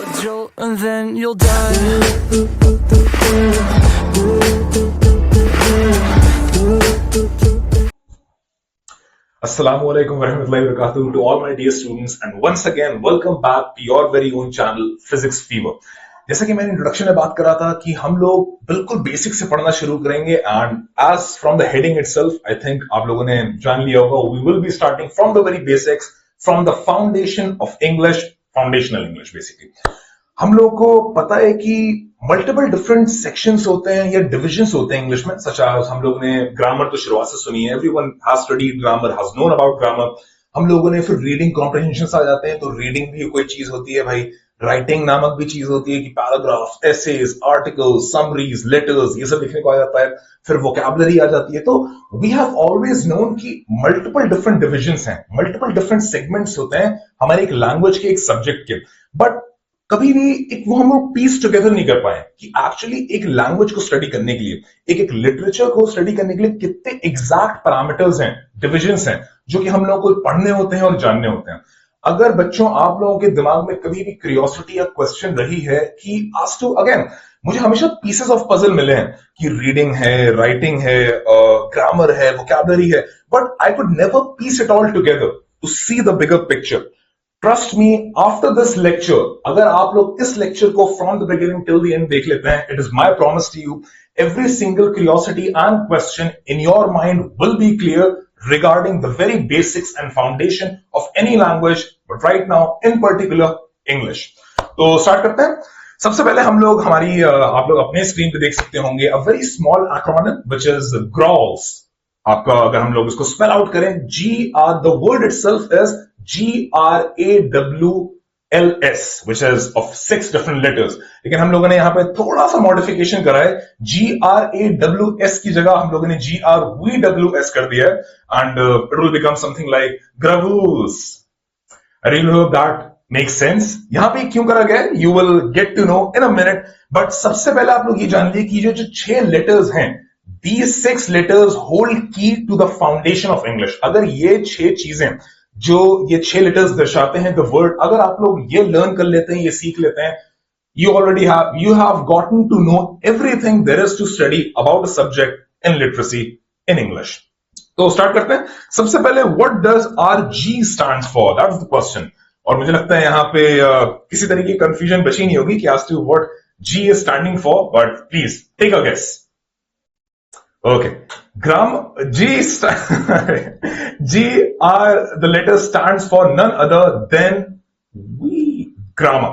a jolt and then you'll die. Assalamu alaikum warahmatullahi wabarakatuh to all my dear students, and once again welcome back to your very own channel Physics Fever। जैसा कि मैंने introduction में बात करा था कि हम लोग बिल्कुल बेसिक से पढ़ना शुरू करेंगे, and as from the heading itself I think आप लोगों ने जान लिया होगा, we will be starting from the very basics, from the foundation of English, foundational English. Basically हम लोगों को पता है कि मल्टीपल डिफरेंट सेक्शंस होते हैं या डिविजन्स होते हैं इंग्लिश में, सच एज हम लोग ने ग्रामर तो शुरुआत से सुनी है, everyone has studied grammar, has known about grammar. हम लोगों ने फिर रीडिंग कॉम्प्रिहेंशन आ जाते हैं, तो रीडिंग भी कोई चीज होती है भाई, राइटिंग नामक भी चीज होती है कि paragraph, essays, articles, summaries, letters, ये सब लिखने को आ जाता है। फिर वोकैबुलरी आ जाती है। तो वी हैव ऑलवेज नोन कि मल्टीपल डिफरेंट डिविजन्स हैं, मल्टीपल डिफरेंट सेगमेंट्स होते हैं हमारे एक लैंग्वेज के, एक सब्जेक्ट के। बट कभी भी एक वो हम लोग पीस टुगेदर नहीं कर पाए कि एक्चुअली एक लैंग्वेज को स्टडी करने के लिए, एक लिटरेचर को स्टडी करने के लिए कितने एग्जैक्ट पैरामीटर्स हैं, डिविजन्स हैं, जो कि हम लोगों को पढ़ने होते हैं और जानने होते हैं। अगर बच्चों आप लोगों के दिमाग में कभी भी क्यूरियोसिटी या क्वेश्चन रही है कि आज टू अगेन, मुझे हमेशा पीसेस ऑफ पजल मिले हैं कि रीडिंग है, राइटिंग है, ग्रामर है, वोकैबुलरी है, but I could never piece it all together to see the bigger picture. Trust me, after this lecture, अगर आप लोग इस लेक्चर को from the beginning till the end देख लेते हैं, it is my promise to you, every single curiosity and question in your mind will be clear regarding the very basics and foundation of any language, but right now in particular English। तो start करते हैं। सबसे पहले हम लोग आप लोग अपने स्क्रीन पे देख सकते होंगे a very small acronym which is GRAWLS। आपका अगर हम लोग इसको स्पेल आउट करें, the word itself is GRAWLS, which is of 6 different letters। लेकिन हम लोगों ने यहाँ पे थोड़ा सा मॉडिफिकेशन करा है, GRAWS की जगह हम लोगों ने GRVWS कर दिया है, and it will become something like gravus। I really hope that makes sense। यहाँ पे क्यों करा गया है, you will get to know in a minute। But सबसे पहले आप लोग ये जान लीजिए कि जो 6 लेटर्स हैं, these 6 letters hold key to the foundation of English। अगर ये 6 चीजें, जो ये 6 लेटर्स दर्शाते हैं द वर्ड, अगर आप लोग ये लर्न कर लेते हैं, ये सीख लेते हैं, you have gotten to know everything there is to study about a subject in literacy in English। तो स्टार्ट करते हैं। सबसे पहले what does RG stands for? That's the question। और मुझे लगता है यहाँ पे किसी तरीके की कंफ्यूजन बची नहीं होगी कि as to what G is standing for, but please take a guess। Okay, the letter stands for none other than grammar।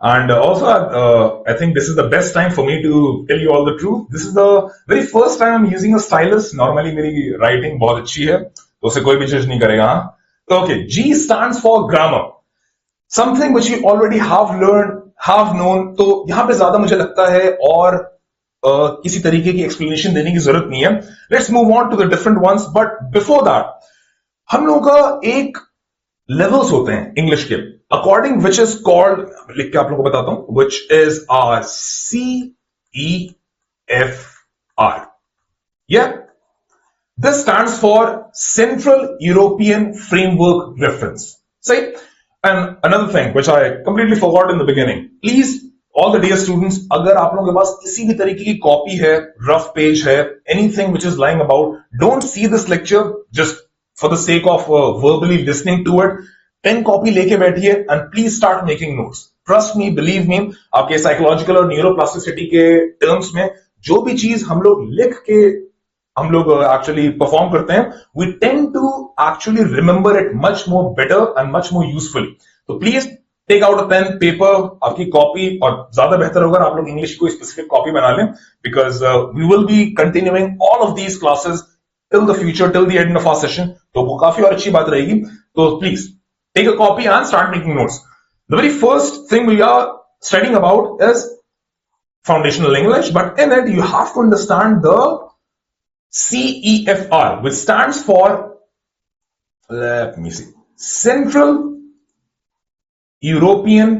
And also, I think this is the best time for me to tell you all the truth। This is the very first time I'm using a stylus। Normally मेरी writing बहुत अच्छी है, तो उसे कोई भी जज नहीं करेगा। Okay, G stands for grammar, something which you already have learned, have known। तो यहाँ पे ज्यादा मुझे लगता है और किसी तरीके की एक्सप्लेनेशन देने की जरूरत नहीं है। Let's move on to the different ones, but before that हम लोगों का एक लेवल्स होते हैं इंग्लिश के, अकॉर्डिंग विच इज कॉल्ड, लिख के आप लोगों को बताता हूं, which is CEFR। This stands for central European framework reference. सही। And another thing which I completely forgot in the beginning, please all the dear students, अगर आप लोगों के पास किसी भी तरीके की कॉपी है, रफ पेज है, anything which is lying about, don't see this lecture just for the sake of verbally listening to it. Pen copy लेके बैठिए and please start making notes. Trust me, believe me, आपके psychological और neuroplasticity के terms में जो भी चीज हम लोग लिख के हम लोग एक्चुअली परफॉर्म करते हैं, we tend to actually remember it much more better and much more usefully. तो please take out a pen, paper, आपकी कॉपी, और ज्यादा बेहतर होगा आप लोग इंग्लिश की कोई स्पेसिफिक कॉपी बना लें, because we will be continuing all of these classes till the future, till the end of our session. तो वो काफी और अच्छी बात रहेगी। तो please take a copy and start making notes. The very first thing we are studying about is foundational English, but in it you have to understand the CEFR, which stands for, let me see, Central European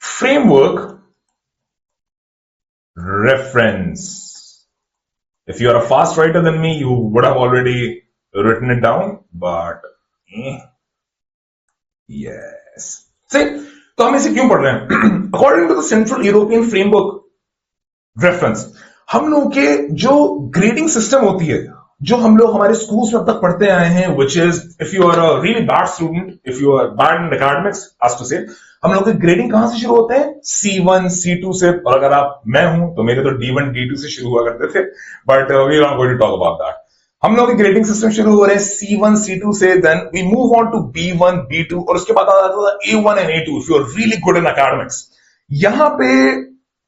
Framework Reference। If you are a fast writer than me, you would have already written it down, but yes. See, तो हम इसे क्यों पढ़ रहे हैं? According to the Central European Framework Reference, हम लोगों के जो ग्रेडिंग सिस्टम होती है, जो हम लोग हमारे स्कूल्स में अब तक पढ़ते आए हैं, which is if you are a really bad student, if you are bad in academics, as to say, हम लोग के ग्रेडिंग कहां से शुरू होते हैं? C1, C2 से, और अगर आप मैं हूं तो मेरे तो D1, D2 से शुरू हुआ करते थे, but we are not going to talk about that. हम लोग के ग्रेडिंग सिस्टम शुरू हो रहे हैं C1, C2 से, then we move on to B1, B2, और उसके बाद आ जाता था A1 and A2 if you are really good in academics. यहां पे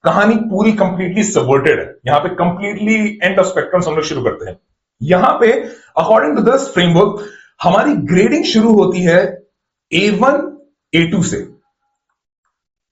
कहानी पूरी कंप्लीटली सबवर्टेड है. यहां पे कंप्लीटली एंड ऑफ स्पेक्ट्रम हम लोग शुरू करते हैं. यहां पे अकॉर्डिंग टू दिस फ्रेमवर्क हमारी ग्रेडिंग शुरू होती है A1, A2 से.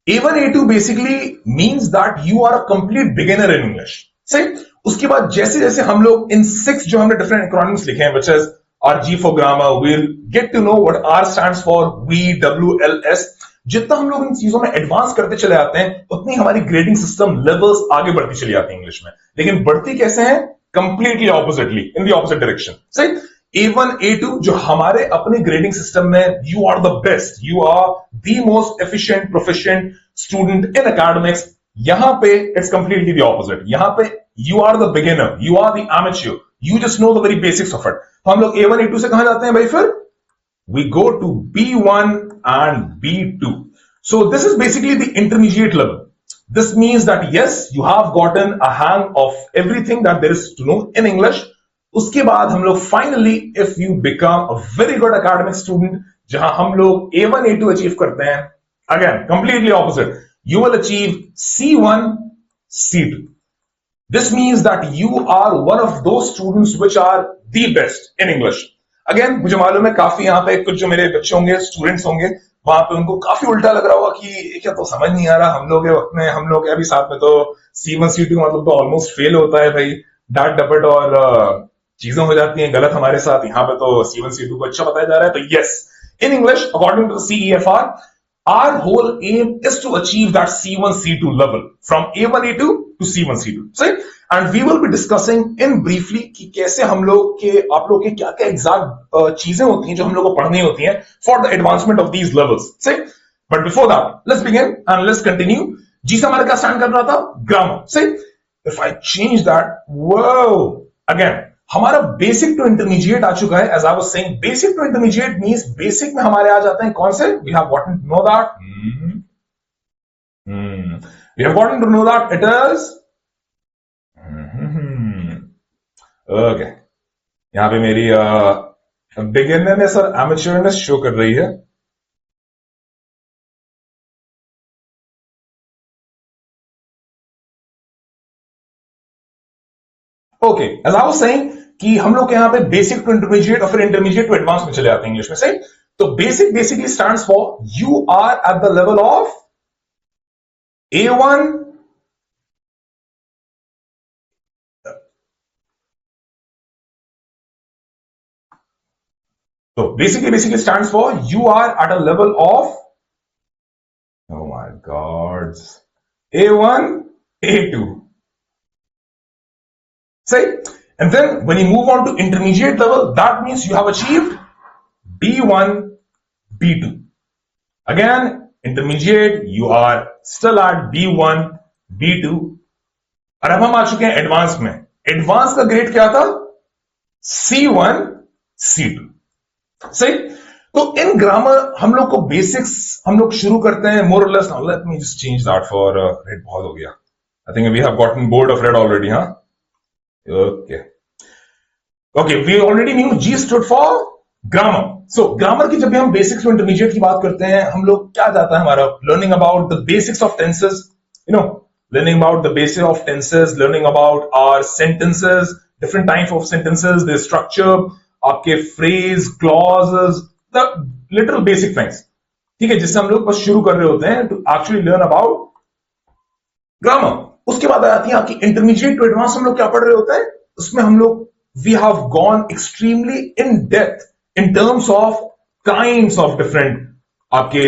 A1, A2 basically means that you are a complete beginner in English. सही. उसके बाद जैसे जैसे हम लोग इन 6 जो हमने डिफरेंट एक्रोनिम्स लिखे हैं, which is RG for grammar, we'll get to know what R stands for, VWLS. जितना हम लोग इन चीजों में एडवांस करते चले आते हैं, उतनी हमारी ग्रेडिंग सिस्टम लेवल्स आगे बढ़ती चली जाती है इंग्लिश में. लेकिन बढ़ती कैसे है? Completely oppositely, in the opposite direction. सही. A1, A2 जो हमारे अपने ग्रेडिंग सिस्टम में, you are the best, you are the most efficient proficient student in academics. यहां पे इट्स कंप्लीटली द ऑपोजिट. यहां पे you are the beginner, you are the amateur, you just know the very basics of it. तो हम लोग A1, A2 से कहां जाते हैं भाई? फिर we go to B1 and B2. So this is basically the intermediate level. This means that yes, you have gotten a hang of everything that there is to know in English. उसके बाद हम लोग finally, if you become a very good academic student, जहां हम लोग A1, A2 achieve करते हैं, again completely opposite, you will achieve C1, C2. This means that you are one of those students which are the best in English. Again, मुझे मालूम है काफी यहाँ पे कुछ जो मेरे बच्चे होंगे, स्टूडेंट्स होंगे, वहां पे उनको काफी उल्टा लग रहा होगा कि क्या, तो समझ नहीं आ रहा. हम लोग के वक्त में, हम लोग अभी साथ में तो C1, C2 मतलब तो ऑलमोस्ट फेल होता है भाई. डांट डपट और चीजें हो जाती हैं गलत हमारे साथ. यहाँ पे तो C1, C2 को अच्छा बताया जा रहा है. तो yes, in English according to CEFR, our whole aim is to achieve that C1, C2 level from A1, A2 to C1, C2. Right? And we will be discussing in briefly कि कैसे हम लोग के, आप लोग के क्या क्या एग्जैक्ट चीजें होती हैं जो हम लोग को पढ़नी होती हैं for the advancement of these levels. Right? But before that, let's begin and let's continue. जी से हमारा क्या स्टैंड कर रहा था? Grammar. Right? If I change that, whoa, again, हमारा बेसिक टू इंटरमीडिएट आ चुका है. As I was saying, basic to intermediate means basic में हमारे आ जाते हैं कौन से? We have gotten to know that, we have gotten to know that it is okay. यहां पे मेरी बिगिनरनेस और एमेच्योरनेस शो कर रही है. Okay, as I was saying कि हम लोग यहां पे बेसिक टू इंटरमीडिएट और फिर इंटरमीडिएट टू एडवांस में चले जाते हैं इंग्लिश में. सही. तो basic basically stands for you are at the level of A1, so basically stands for you are at a level of, oh my god, A1, A2. Say, and then when you move on to intermediate level, that means you have achieved B1, B2. Again, intermediate, you are still at B1, B2. और अब हम आ चुके हैं advance में. Advance का grade क्या था? C1, C2. सही. तो इन ग्रामर हम लोग को बेसिक्स हम लोग शुरू करते हैं मोर और less. Now let me just change that for red. बहुत हो गया. I think we have gotten bored of red already. हाँ, okay okay, we already knew G stood for grammar. So grammar की जब भी हम बेसिक्स टू इंटरमीडिएट की बात करते हैं, हम लोग क्या जाता है हमारा? Learning about the basics of tenses, you know, learning about the basics of tenses, learning about our sentences, different types of sentences, the structure, आपके phrase, clauses, the little basic things. ठीक है, जिससे हम लोग बस शुरू कर रहे होते हैं to actually learn about grammar. उसके बाद आती है आपकी इंटरमीडिएट टू एडवांस. हम लोग क्या पढ़ रहे होते हैं उसमें? हम लोग we have gone extremely in depth in terms of kinds of different आपके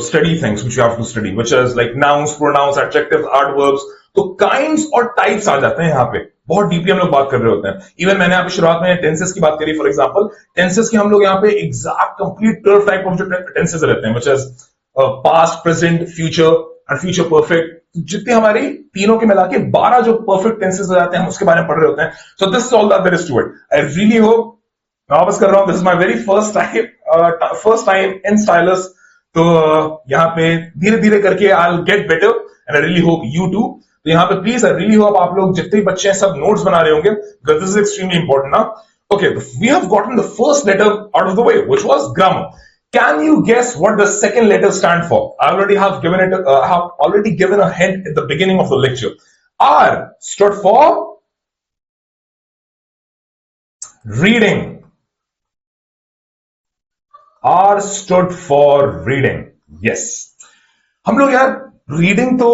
study things which you have to study, which is like nouns, pronouns, adjectives, adverbs. तो kinds और types आ जाते हैं यहाँ पे. बहुत डीपली हम लोग बात कर रहे होते हैं। इवन मैंने आपकी शुरुआत में टेंसेस की बात करी, फॉर एग्जांपल टेंसेस की हम लोग यहाँ पे एग्जैक्ट कंप्लीट 12 टाइप ऑफ जो टेंसेस रहते हैं, which is past, present, future and future perfect. जितने हमारी तीनों के मिला के 12 जो परफेक्ट टेंसेस हो जाते हैं, हम उसके बारे में पढ़ रहे होते हैं। So this is all that there is to it. I really hope, मैं वापस कर रहा हूं, this is my very first time in stylus. तो यहाँ पे धीरे धीरे करके I will get better and I really hope you too. तो यहाँ पे प्लीज आई रियली होप आप लोग जितने भी बच्चे हैं सब नोट्स बना रहे होंगे, because this is extremely important ना। Okay, we have gotten the first letter out of the way, which was grammar. Can you guess what the second letter stand for? I have already given a hint at the beginning of the lecture. R stood for reading. R stood for reading. Yes. हम लोग यार reading तो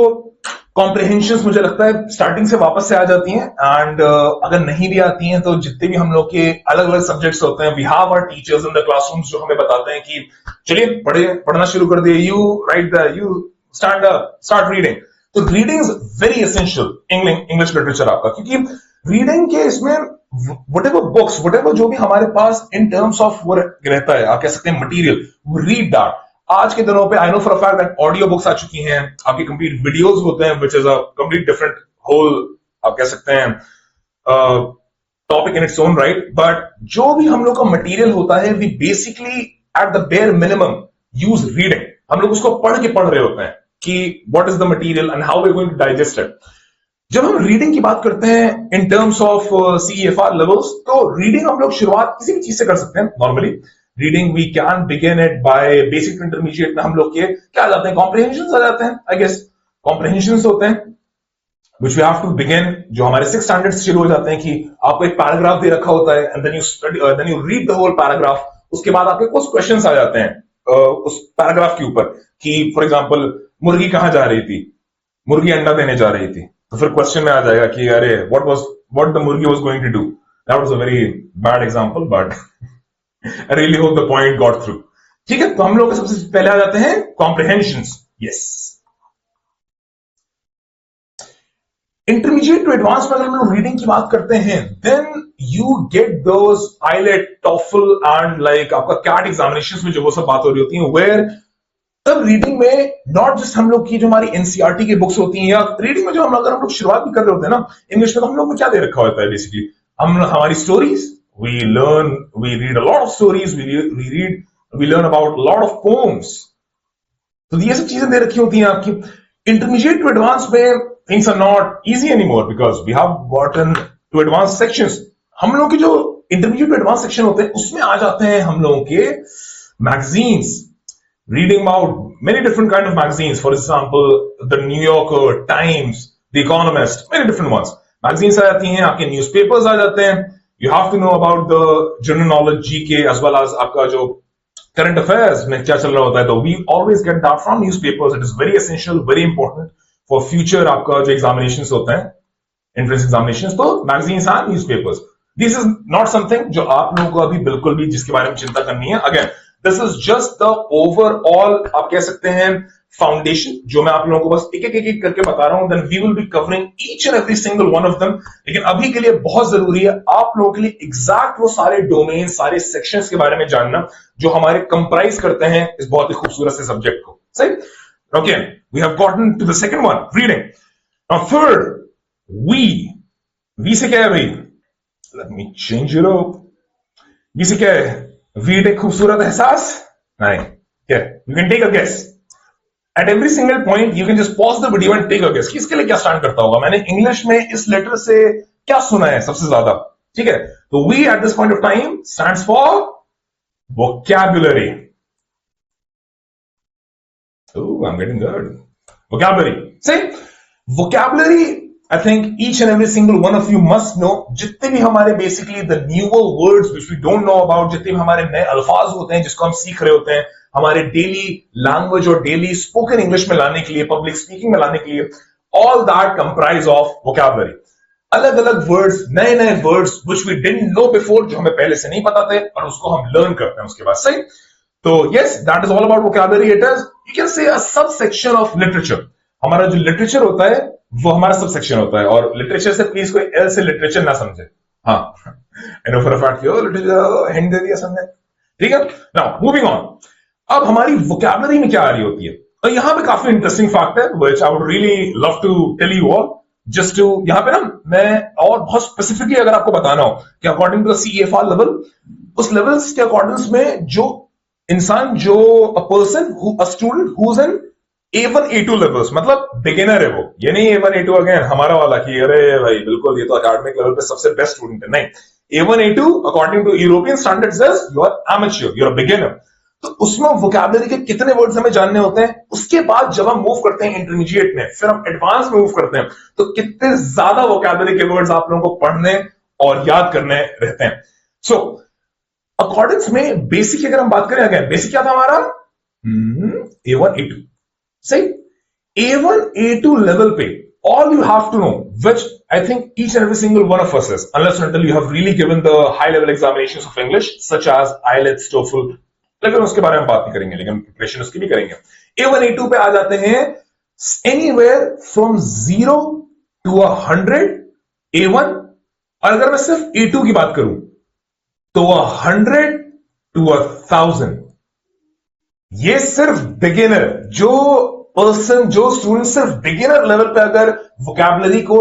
comprehension मुझे लगता है starting से वापस से आ जाती हैं, एंड अगर नहीं भी आती हैं तो जितने भी हम लोग के अलग अलग सब्जेक्ट्स होते हैं, we have our teachers in the classrooms जो हमें बताते हैं कि चलिए पढ़ना शुरू कर दिए, यू स्टार्ट रीडिंग। तो reading is very essential English literature आपका, क्योंकि रीडिंग के इसमें वटेवर जो भी हमारे पास इन टर्म्स ऑफ वो रहता है, आप कह सकते हैं मटीरियल, वो रीड दैट। आज के दिनों पे I know for a fact that audio books आ चुकी हैं, आपकी कंप्लीट वीडियोस होते हैं, which is a complete different whole, आप कह सकते हैं topic in its own right. But जो भी हम लोग का मटेरियल होता है, we basically at the bare minimum use reading. हम लोग उसको पढ़ रहे होते हैं कि what is the material and how we are going to digest it. जब हम रीडिंग की बात करते हैं in terms of CEFR levels, तो रीडिंग हम लोग शुरुआत किसी भी चीज से कर सकते हैं। Normally reading we can begin it by basic to intermediate में हम लोग के क्या आ जाते हैं, कॉम्प्रिहेंशंस आ जाते हैं। आई गेस कॉम्प्रिहेंशंस होते हैं which we have to begin, जो हमारे 6 स्टैंडर्ड शुरू हो जाते हैं कि आपको एक पैराग्राफ दे रखा होता है, and then you read the whole paragraph. उसके बाद आपके कुछ क्वेश्चंस आ जाते हैं उस पैराग्राफ के ऊपर कि फॉर एग्जांपल मुर्गी कहां जा रही थी, मुर्गी अंडा देने जा रही थी। तो फिर क्वेश्चन में आ जाएगा कि अरे what the मुर्गी was going to do। That was a very bad example, but I really hope the point got through। ठीक है, तो हम लोग सबसे पहले आ जाते हैं comprehensions. Yes, intermediate to advance में अगर हम लोग रीडिंग की बात करते हैं, then you get those IELTS, TOEFL and like आपका कैट एग्जामिनेशंस में जो वो सब बात हो रही होती है, वेयर तब रीडिंग में नॉट जस्ट हम लोग की जो हमारी एनसीईआरटी की बुक्स होती हैं, या रीडिंग में जो हम लोग शुरुआत भी कर रहे होते हैं ना इंग्लिश में, तो हम लोग में क्या दे रखा होता है बेसिकली, हमारी stories, we read a lot of stories, we learn about a lot of poems. तो ये सब चीजें दे रखी होती हैं आपकी। इंटरमीडिएट टू एडवांस में things are not easy anymore because we have gotten to advanced sections। हम लोगों के जो इंटरमीडिएट टू एडवांस सेक्शन होते हैं उसमें आ जाते हैं हम लोगों के magazines, reading about many different kind of magazines, for example the New Yorker, Times, The Economist, many different ones। Magazines आ जाती हैं, आपके न्यूज़पेपर्स आ जाते हैं। You have to know about the general knowledge GK as well as आपका जो current affairs में क्या चल रहा होता है, तो we always get that from newspapers। It is very essential, very important for future आपका जो एग्जामिनेशन होते हैं, एंट्रेंस एग्जामिनेशन, तो magazines and newspapers. This is not something जो आप लोगों को अभी बिल्कुल भी जिसके बारे में चिंता करनी है। Again this is just the overall आप कह सकते हैं फाउंडेशन, जो मैं आप लोगों को बस एक करके बता रहा हूं। Then we will be covering each and every single one of them. लेकिन अभी के लिए बहुत जरूरी है आप लोगों के लिए एग्जैक्ट वो सारे डोमेन, सारे सेक्शंस के बारे में जानना जो हमारे कंप्राइज करते हैं इस बहुत ही खूबसूरत से सब्जेक्ट को। सही, okay, we have gotten to the second one, reading। Now third, we से क्या है भाई, let me change it up। we से क्या है, read एक खूबसूरत एहसास, नहीं क्या, you can take a guess at every single point। you can just pause the video and take a guess कि इसके लिए क्या स्टैंड करता होगा, मैंने इंग्लिश में इस लेटर से क्या सुना है सबसे ज्यादा। ठीक है, तो we at this point of time stands for vocabulary। Oh, I'm getting good। Vocabulary। Say, vocabulary, I think each and every single one of you must know। जितने भी हमारे basically the newer words which we don't know about, जितने भी हमारे नए अल्फाज होते हैं जिसको हम सीख रहे होते हैं हमारे डेली लैंग्वेज और डेली स्पोकन इंग्लिश में लाने के लिए, पब्लिक स्पीकिंग में लाने के लिए, all that comprise of vocabulary। अलग अलग वर्ड्स, नए नए words which we didn't know before, जो हमें पहले से नहीं पता थे और उसको हम लर्न करते हैं उसके बाद। सही, तो yes, that is all about vocabulary। It is, you can say, a subsection of literature। हमारा जो लिटरेचर होता है वो हमारा सब सेक्शन होता है, और लिटरेचर से प्लीज कोई एल से लिटरेचर ना समझे। हाँ, know for a fact literature hint दे दिया सबने, ठीक है। नाउ मूविंग ऑन, अब हमारी वोकैबुलरी में क्या आ रही होती है, और यहां पे काफी इंटरेस्टिंग फैक्ट है which I would really love to tell you all, just to यहां पे ना मैं और बहुत स्पेसिफिकली अगर आपको बताना हो कि according to the CEFR level, उस लेवल्स के अकॉर्डिंग में जो इंसान, जो a person, a student who is an A1 A2 levels, मतलब बिगिनर है वो, ये नहीं A1 A2 अगेन हमारा वाला कि अरे भाई बिल्कुल ये तो अकेडमिक लेवल पे सबसे बेस्ट स्टूडेंट है, नहीं। A1 A2 according to European standards is you are amateur, you are a beginner. तो उसमें वोकैबुलरी के कितने वर्ड्स हमें जानने होते हैं, उसके बाद जब हम मूव करते हैं इंटरमीडिएट में, फिर हम एडवांस में मूव करते हैं, तो कितने ज्यादा वोकैबुलरी के वर्ड्स आप लोगों को पढ़ने और याद करने रहते हैं। सो अकॉर्डिंग्स में बेसिक अगर हम बात करें, अगेन बेसिक क्या था हमारा, A1 A2, सही। A1 A2 लेवल पे all you have to know, which I think each and every single one of us is, unless until you have really given the high level examinations of English such as IELTS, TOEFL, लेकिन उसके बारे में बात नहीं करेंगे, लेकिन preparation उसकी भी करेंगे। A1 A2 पे आ जाते हैं anywhere from 0 to 100 A1, और अगर मैं सिर्फ A2 की बात करूं तो 100 to 1000। ये सिर्फ बिगिनर, जो पर्सन, जो स्टूडेंट सिर्फ बिगिनर लेवल पे अगर वोकैबुलरी को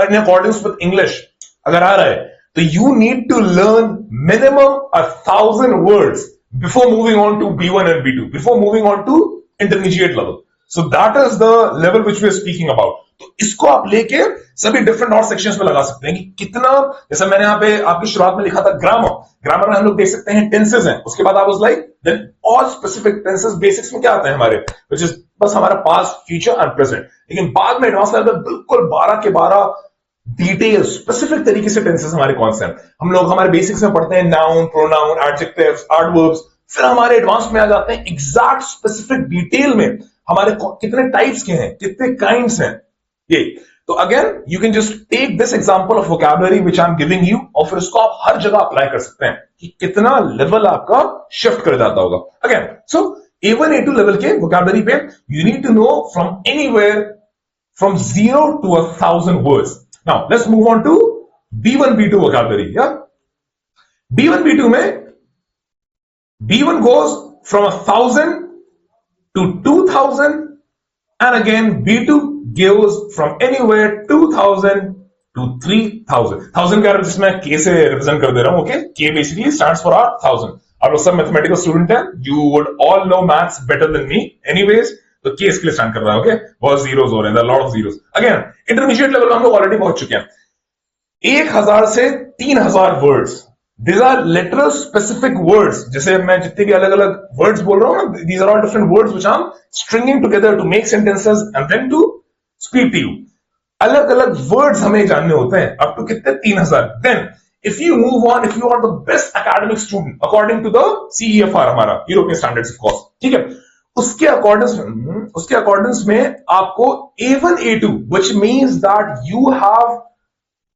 इन अकॉर्डिंग विद इंग्लिश अगर आ रहा है, तो you need to learn minimum 1000 words before moving on to B1 and B2, before moving on to intermediate level. So that is the level which we are speaking about. तो इसको आप लेके सभी different और सेक्शंस में लगा सकते हैं कि कितना, जैसे मैंने यहाँ पे आपकी शुरुआत में लिखा था ग्रामर, ग्रामर में हम लोग देख सकते हैं टेंसेस हैं, उसके बाद आप उस लाइक देन और स्पेसिफिक टेंसेस बेसिक्स में क्या आते हैं हमारे, विच इज बस हमारा पास्ट, फ्यूचर एंड प्रेजेंट। लेकिन बाद में एडवांस लेवल में बिल्कुल 12 के 12 डिटेल स्पेसिफिक तरीके से टेंसेस हमारे कौन से हैं। हम लोग हमारे बेसिक्स में पढ़ते हैं नाउन, प्रोनाउन, एडजेक्टिव्स, एडवर्ब्स, फिर हमारे एडवांस में आ जाते हैं एग्जैक्ट स्पेसिफिक डिटेल में हमारे कितने टाइप्स के हैं, कितने काइंड्स हैं ये। तो again you can just take this example of vocabulary which I am giving you, और फिर उसको आप हर जगह अप्लाई कर सकते हैं कि कितना लेवल आपका शिफ्ट कर जाता होगा। Again so A1 A2 level के वोकैबुलरी पे you need to know from anywhere from 0 to 1000 words. Now let's move on to B1 B2 vocabulary. या B1 B2 में B1 goes from 1000 to 2000, and again B2 goes from anywhere 2000 to 3000। 1000 का जिसमें K से represent कर दे रहा हूं, okay. K basically stands for our 1000। आप लोग सब मैथमेटिकल स्टूडेंट हैं, you would all know maths better than me anyways, तो K इसके लिए स्टैंड कर रहा है, ओके। बहुत जीरोस हो रहे हैं, lot of zeros. Again intermediate level हम लोग ऑलरेडी पहुंच चुके हैं। 1000 से 3000 words, these are literal specific words, जैसे मैं जितने भी अलग अलग वर्ड्स बोल रहा हूं ना, these are all different words which I'm stringing together to make sentences and then to speak to you। अलग अलग वर्ड्स हमें जानने होते हैं up to कितने 3000। then if you move on, if you are the best academic student according to the CEFR, हमारा European standards of course, ठीक है, उसके अकॉर्डिंग में आपको A1 A2 which means that you have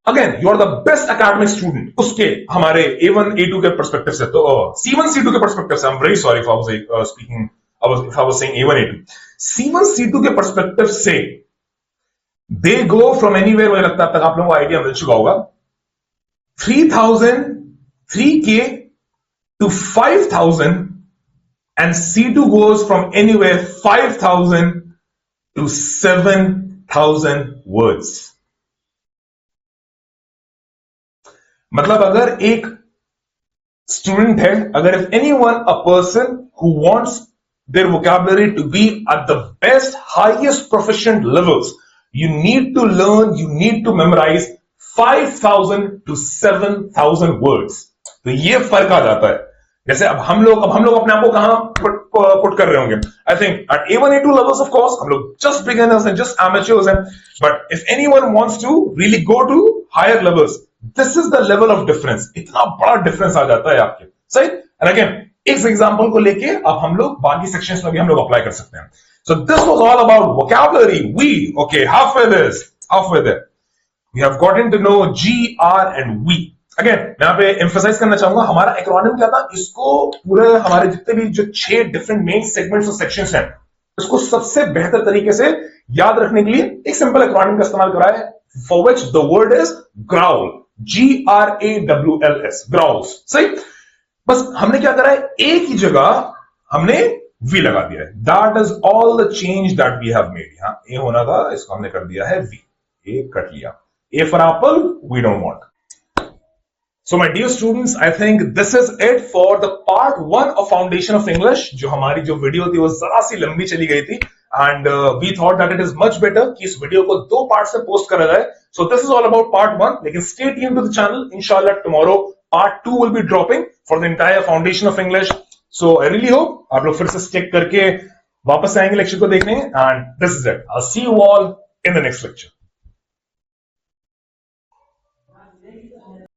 again you are the best academic student, उसके हमारे A1 A2 के perspective से, तो C1 C2 के पर्सपेक्टिव से, I am very sorry if I was speaking, if I was saying A1 A2, C1 C2 के perspective से दे go from anywhere, मुझे लगता है अब तक आप लोगों को आइडिया मिल चुका होगा, 3000 3K to 5000, and C2 goes from anywhere 5000 to 7000 words। मतलब अगर एक स्टूडेंट है, अगर if anyone a person who wants their vocabulary to be at the best highest proficient levels, you need to learn, you need to memorise 5000 to 7000 words. तो ये फर्क आ जाता है। जैसे अब हम लोग अपने आप को कहां पुट कर रहे होंगे, I think at A1 A2 levels of course हम लोग जस्ट बिगिनर्स हैं, जस्ट एमेच्योर्स हैं, but if anyone wants to really go to higher levels, this is the level of difference. इतना बड़ा डिफरेंस आ जाता है आपके, सही। एंड अगेन इस एग्जांपल को लेके अब हम लोग बाकी सेक्शंस में भी हम लोग अप्लाई कर सकते हैं। So this was all about vocabulary. We okay, halfway there we have gotten to know G, R and we। Again मैं यहाँ पे एम्फसाइज करना चाहूंगा, हमारा एक्रोनिम क्या था, इसको पूरे हमारे जितने भी जो 6 डिफरेंट मेन सेगमेंट्स और सेक्शंस हैं, इसको सबसे बेहतर तरीके से याद रखने के लिए एक सिंपल एक्रोनिम का इस्तेमाल करा है, for which the word is growl, GRAWLS, ग्राउल्स। सही, बस हमने क्या करा है, ए की जगह हमने वी लगा दिया है। That is all the change that we have made. हाँ, ए होना था, इसको हमने कर दिया है वी, ए कट लिया, A for apple we don't want. So my dear students, I think this is it for the part 1 of Foundation of English। जो हमारी जो वीडियो थी वो जरा सी लंबी चली गई थी, and we thought that it is much better कि इस वीडियो को 2 पार्ट्स में पोस्ट करा जाए। So this is all about part 1, लेकिन stay tuned to the channel। Inshallah tomorrow part 2 will be dropping for the entire Foundation of English। So I really hope आप लोग फिर से स्टिक करके वापस आएंगे लेक्चर को देखने, and this is it। I'll see you all in the next lecture।